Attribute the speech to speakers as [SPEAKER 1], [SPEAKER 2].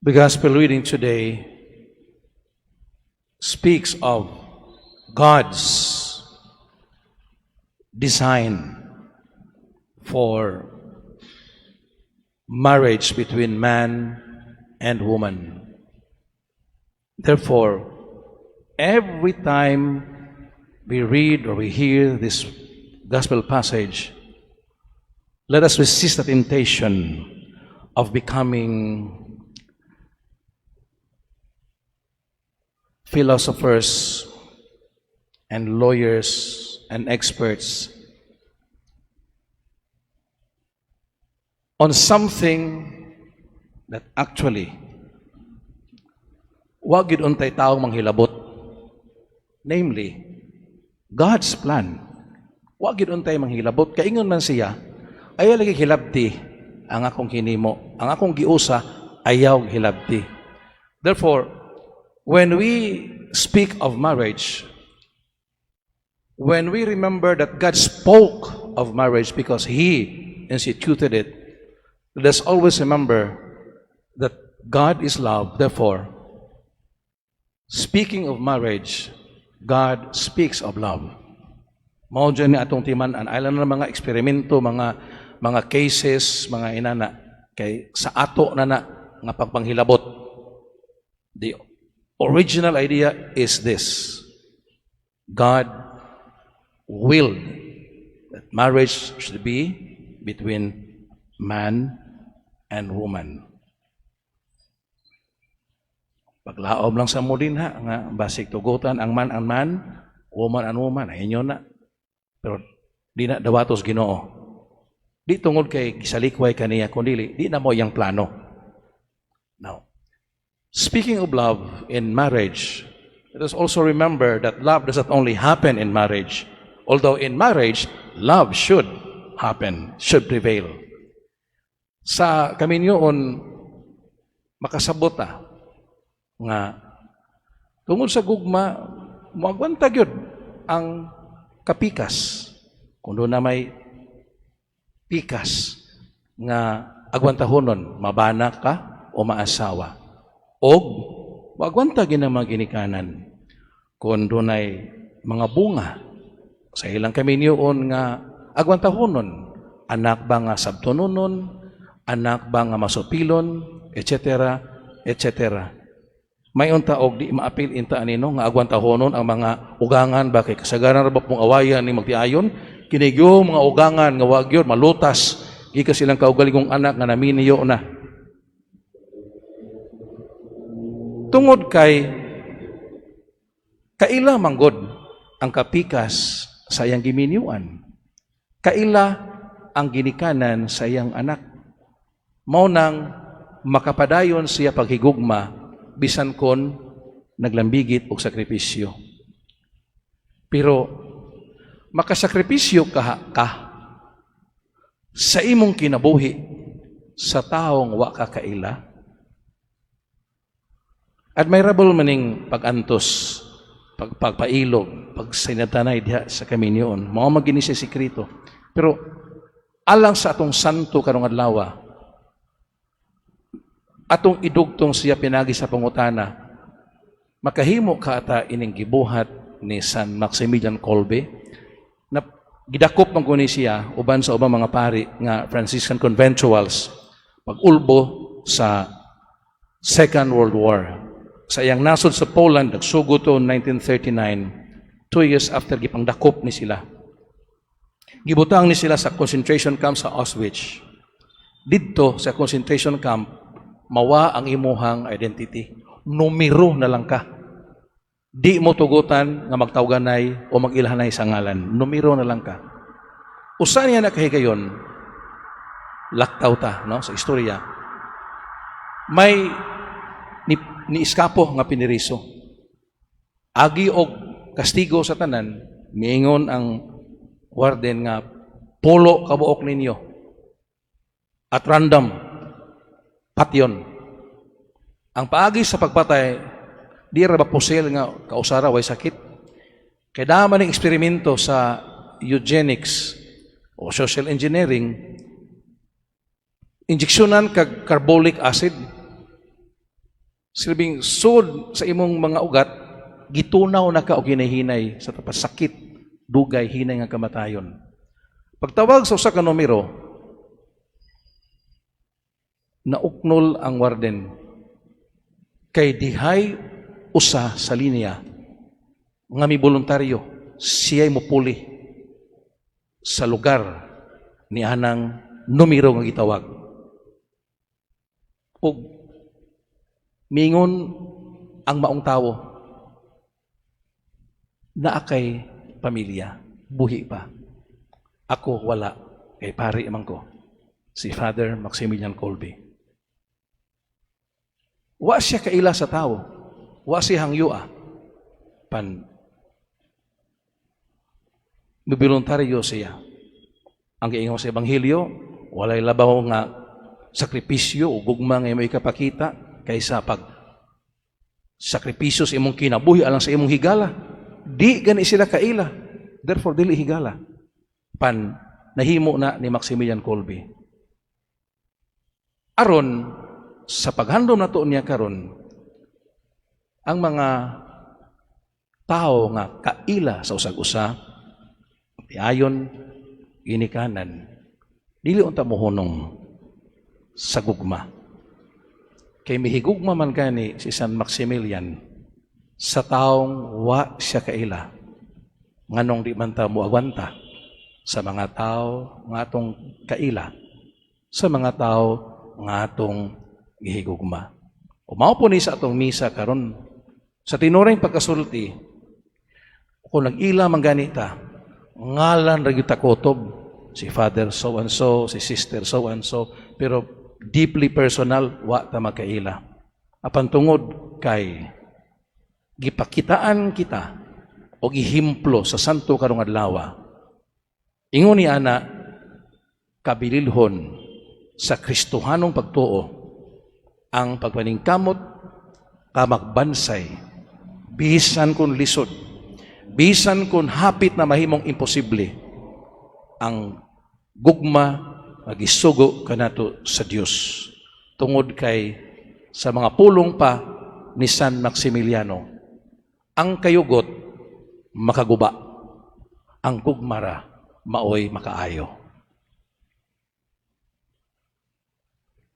[SPEAKER 1] The gospel reading today speaks of God's design for marriage between man and woman. Therefore, every time we read or we hear this gospel passage, let us resist the temptation of becoming philosophers and lawyers and experts on something that actually wag gid untay taong manghilabot, namely God's plan. Wag gid untay manghilabot, kaingon man siya ayaw lagi hilabti ang akong hinimo, ang akong giusa ayaw hilabti. Therefore, when we speak of marriage, when we remember that God spoke of marriage because He instituted it, let us always remember that God is love. Therefore, speaking of marriage, God speaks of love. Mao dyan ni atong timan-an, ailan na mga eksperimento, mga cases, mga inana, kay sa ato na nga pagpanghilabot. The original idea is this: God willed that marriage should be between man and woman. Paglaom lang sa mo din ha, nga basig tugutan ang man, woman ang woman, ayun yun na. Pero di na dawatos Ginoo. Di tungod kay gisalikway kaniya, kundi di na mo yung plano. Now, speaking of love in marriage, let us also remember that love does not only happen in marriage, although in marriage, love should happen, should prevail. Sa kami niyon, makasabot nga tungod sa gugma, muagwanta gyud ang kapikas. Kung doon na may pikas nga agwantahonon, mabana ka o maasawa. Og wagwanta ginamang ginikanan kung dunay mga bunga sa ilang kaminyoon nga agwantahonon, anak ba nga sabtononon, anak ba nga masupilon, etc. etc. May unta og di maapil inta anino nga agwantahonon ang mga ugangan ba kay kasagaran ra ba pong awayan ni magtiayon kinigyo mga ugangan nga wag gyud malutas gikas silang kaugalingong anak nga naminiyo na. Tungod kay kaila manggod ang kapikas sa iyang giminyuan. Kaila ang ginikanan sa iyang anak. Mao nang makapadayon siya paghigugma bisan kon naglambigit og sakripisyo. Pero makasakripisyo ka sa imong kinabuhi sa taong wa ka kaila. Admirable maning pag-antos, pagpailog, pagsinatanay diha sa kaminyoon. Mga magini siya sikrito. Pero alang sa atong santo karong adlaw, atong idugtong siya pinagi sa pangutana, makahimo ka ata ining gibuhat ni San Maximilian Kolbe na gidakop man guni siya uban sa ubang mga pari nga Franciscan conventuals pag-ulbo sa Second World War. Sa iyang nasod sa Poland, nagsugo to 1939, 2 years after gipangdakop ni sila. Gibutang ni sila sa concentration camp sa Auschwitz. Didto sa concentration camp, mawa ang imuhang identity. Numero na lang ka. Di mo tugutan nga magtawganay o mag-ilhanay sa ngalan. Numero na lang ka. Usa niya na kahigayon, laktaw ta, no, sa istorya. May ni iskapo nga piniriso. Agi og kastigo sa tanan, miingon ang warden nga polo kabuok ninyo. At random, patyon. Ang paagi sa pagpatay, di ra ba pusil nga kausara way sakit? Kaya dama ng eksperimento sa eugenics o social engineering, injeksyonan kag carbolic acid Silbing sud sa imong mga ugat, gitunaw na ka o ginahinay sa tapas sakit, dugay, hinay nga kamatayon. Pagtawag sa usa ka numero, nauknol ang warden kay dihay usa sa linya nga may voluntaryo, siya'y mupuli sa lugar ni anang numero nga gitawag. Ug mingon ang maong tawo na akay pamilya, buhi pa. Ako wala, kay pari man ko, si Father Maximilian Colby. Wa siya kaila sa tao, wa siya hangyua, voluntaryo siya. Ang giingon sa Ebanghelyo, walay labaw nga sakripisyo o gugma nga imo ikapakita kaysa pag sakripisyo sa imong kinabuhi alang sa imong higala. Di gani sila kaila. Therefore, dili higala. Nahimo na ni Maximilian Colby. Aron, sa paghandom na to niya karon, ang mga tao nga kaila sa usag-usa, ayon ginikanan, dili unta mohunong sa gugma. Kay mihigugma man gani si San Maximilian sa taong wa siya kaila, nganong di man ta moagwanta sa mga tao nga atong kaila, sa mga tao nga atong gihigugma. Umao po ni sa atong misa karon sa tinuring pagkasulti, kung nag-ila man ganita, ngalan ra gyud ta kutob, si Father so and so, si Sister so and so, pero deeply personal wa ta magkaila. Apan tungod kay gipakitaan kita o gihimplo sa santo karong adlaw, ingon ni ana kabililhon sa Kristohanong pagtuo ang pagpaningkamot kamagbansay bisan kun lisod, bisan kun hapit na mahimong imposible, ang gugma magisugo kanato sa Dios tungod kay sa mga pulong pa ni San Maximiliano, ang kayugot makaguba, ang gugmara maoy makaayo.